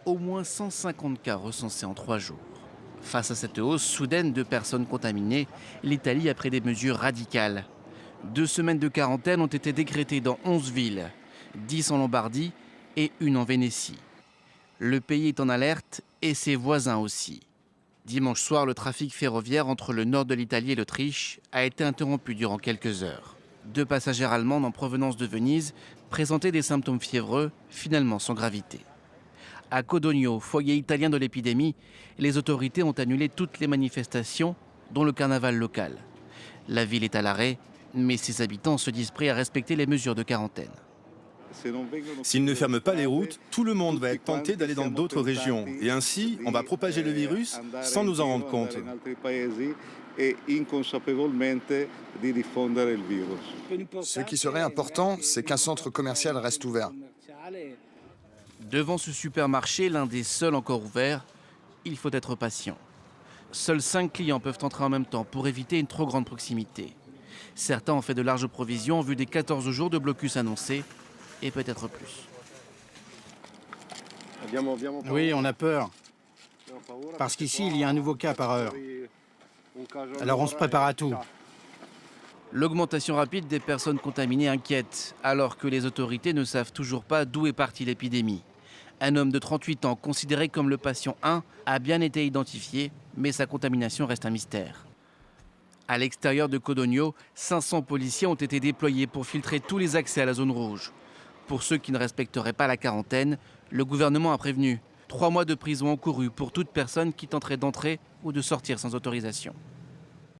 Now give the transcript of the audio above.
Au moins 150 cas recensés en 3 jours. Face à cette hausse soudaine de personnes contaminées, l'Italie a pris des mesures radicales. 2 semaines de quarantaine ont été décrétées dans 11 villes, 10 en Lombardie et une en Vénétie. Le pays est en alerte et ses voisins aussi. Dimanche soir, le trafic ferroviaire entre le nord de l'Italie et l'Autriche a été interrompu durant quelques heures. 2 passagères allemandes en provenance de Venise présentaient des symptômes fiévreux, finalement sans gravité. À Codogno, foyer italien de l'épidémie, les autorités ont annulé toutes les manifestations, dont le carnaval local. La ville est à l'arrêt, mais ses habitants se disent prêts à respecter les mesures de quarantaine. S'ils ne ferment pas les routes, tout le monde va être tenté d'aller dans d'autres régions. Et ainsi, on va propager le virus sans nous en rendre compte. Ce qui serait important, c'est qu'un centre commercial reste ouvert. Devant ce supermarché, l'un des seuls encore ouverts, il faut être patient. Seuls 5 clients peuvent entrer en même temps pour éviter une trop grande proximité. Certains ont fait de larges provisions en vue des 14 jours de blocus annoncés, et peut-être plus. Oui, on a peur. Parce qu'ici, il y a un nouveau cas par heure. Alors on se prépare à tout. L'augmentation rapide des personnes contaminées inquiète, alors que les autorités ne savent toujours pas d'où est partie l'épidémie. Un homme de 38 ans, considéré comme le patient 1, a bien été identifié, mais sa contamination reste un mystère. À l'extérieur de Codogno, 500 policiers ont été déployés pour filtrer tous les accès à la zone rouge. Pour ceux qui ne respecteraient pas la quarantaine, le gouvernement a prévenu 3 mois de prison encourus pour toute personne qui tenterait d'entrer ou de sortir sans autorisation.